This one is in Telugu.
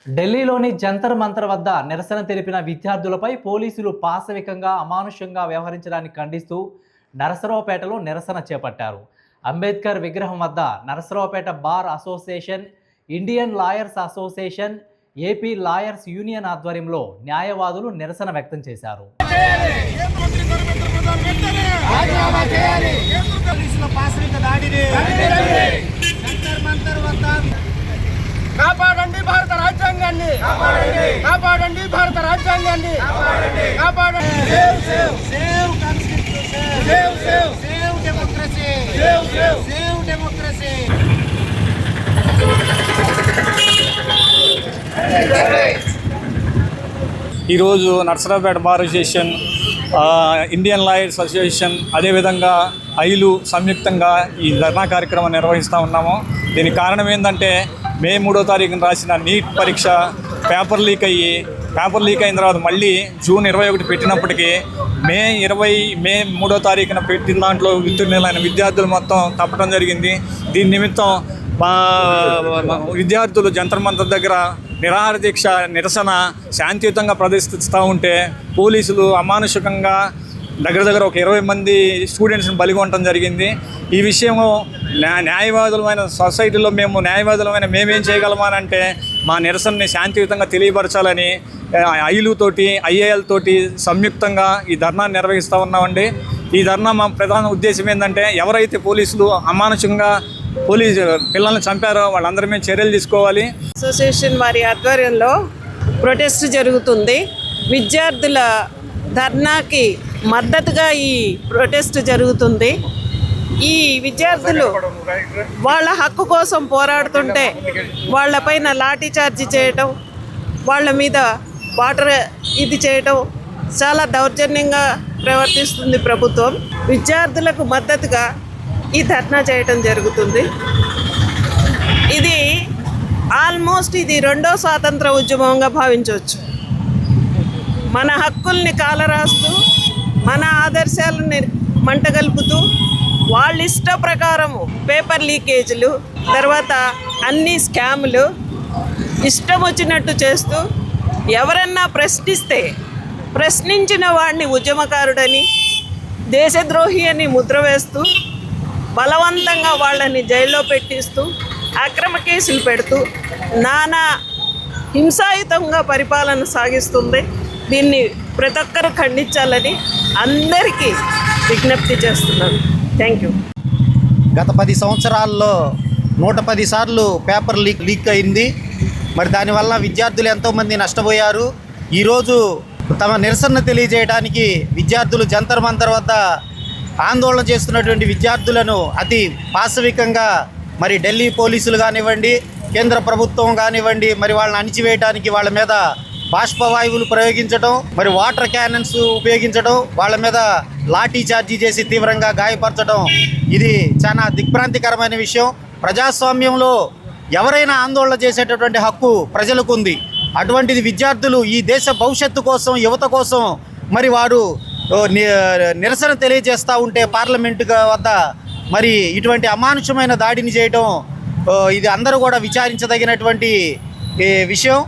ఢిల్లీలోని జంతర్ మంతర్ వద్ద నిరసన తెలిపిన విద్యార్థులపై పోలీసులు పాశవికంగా అమానుషంగా వ్యవహరించడాన్ని ఖండిస్తూ నరసరావుపేటలో నిరసన చేపట్టారు. అంబేద్కర్ విగ్రహం వద్ద Narasaraopet bar association, Indian lawyers association, AP lawyers union ఆధ్వర్యంలో న్యాయవాదులు నిరసన వ్యక్తం చేశారు. కాపాడండి భారత రాజ్యాంగాన్ని, కాపాడండి భారత రాజ్యాంగాన్ని, కాపాడండి. Save save save constitution, save save save democracy, save save save democracy. ఈరోజు Narasaraopet bar association, Indian lawyers association, అదేవిధంగా ఐలు సంయుక్తంగా ఈ ధర్నా కార్యక్రమం నిర్వహిస్తూ ఉన్నాము. దీనికి కారణం ఏంటంటే మే 3వ తారీఖున రాసిన నీట్ పరీక్ష పేపర్ లీక్ అయిన తర్వాత మళ్ళీ జూన్ 21 పెట్టినప్పటికీ మే 3వ తారీఖున పెట్టిన దాంట్లో ఉత్తీర్ణులైన విద్యార్థులు మొత్తం తప్పడం జరిగింది. దీని నిమిత్తం విద్యార్థులు జంతర్ మంతర్ దగ్గర నిరాహార దీక్ష నిరసన శాంతియుతంగా ప్రదర్శిస్తూ ఉంటే పోలీసులు అమానుషికంగా దగ్గర ఒక 20 మంది స్టూడెంట్స్ని బలిగొనడం జరిగింది. ఈ విషయం న్యాయవాదులమైన సొసైటీలో మేమేం చేయగలమనంటే మా నిరసనని శాంతియుతంగా తెలియపరచాలని ఐలుతోటి ఐఏఎల్ తోటి సంయుక్తంగా ఈ ధర్నా నిర్వహిస్తూ ఉన్నామండి. ఈ ధర్నా మా ప్రధాన ఉద్దేశం ఏంటంటే ఎవరైతే పోలీసులు అమానుషంగా పిల్లల్ని చంపారో వాళ్ళందరి మీద చర్యలు తీసుకోవాలి. అసోసియేషన్ వారి ఆధ్వర్యంలో ప్రొటెస్ట్ జరుగుతుంది. విద్యార్థుల ధర్నాకి మద్దతుగా ఈ ప్రొటెస్ట్ జరుగుతుంది. ఈ విద్యార్థులు వాళ్ళ హక్కు కోసం పోరాడుతుంటే వాళ్ళపైన లాఠీ చార్జీ చేయటం, వాళ్ళ మీద వాటర్ చేయటం చాలా దౌర్జన్యంగా ప్రవర్తిస్తుంది ప్రభుత్వం. విద్యార్థులకు మద్దతుగా ఈ ధర్నా చేయటం జరుగుతుంది. ఇది ఆల్మోస్ట్ రెండో స్వాతంత్ర ఉద్యమంగా భావించవచ్చు. మన హక్కుల్ని కాలరాస్తూ మన ఆదర్శాలని మంటగలుపుతూ వాళ్ళ ఇష్ట ప్రకారము పేపర్ లీకేజీలు, తర్వాత అన్ని స్కాములు ఇష్టం వచ్చినట్టు చేస్తూ ఎవరన్నా ప్రశ్నించిన వాడిని ఉద్యమకారుడని, దేశద్రోహి అని ముద్ర వేస్తూ బలవంతంగా వాళ్ళని జైల్లో పెట్టిస్తూ అక్రమ కేసులు పెడుతూ నానా హింసాయుతంగా పరిపాలన సాగిస్తుంది. దీన్ని ప్రతి ఒక్కరు ఖండించాలని అందరికీ విజ్ఞప్తి చేస్తున్నాను. Thank you. గత 10 సంవత్సరాల్లో 110 సార్లు పేపర్ లీక్ అయింది. మరి దానివల్ల విద్యార్థులు ఎంతోమంది నష్టపోయారు. ఈరోజు తమ నిరసన తెలియజేయడానికి విద్యార్థులు జంతర్ మంతర్ వద్ద ఆందోళన చేస్తున్నటువంటి విద్యార్థులను అతి పాశవికంగా మరి ఢిల్లీ పోలీసులు కానివ్వండి, కేంద్ర ప్రభుత్వం కానివ్వండి, మరి వాళ్ళని అణిచివేయడానికి వాళ్ళ మీద బాష్పవాయువులు ప్రయోగించడం, మరి వాటర్ క్యానన్స్ ఉపయోగించడం, వాళ్ళ మీద లాఠీ చార్జీ చేసి తీవ్రంగా గాయపరచడం, ఇది చాలా దిగ్భ్రాంతికరమైన విషయం. ప్రజాస్వామ్యంలో ఎవరైనా ఆందోళన చేసేటటువంటి హక్కు ప్రజలకు ఉంది. అటువంటిది విద్యార్థులు ఈ దేశ భవిష్యత్తు కోసం, యువత కోసం మరి వారు నిరసన తెలియజేస్తూ ఉంటే పార్లమెంటు వద్ద మరి ఇటువంటి అమానుషమైన దాడిని చేయడం ఇది అందరూ కూడా విచారించదగినటువంటి విషయం.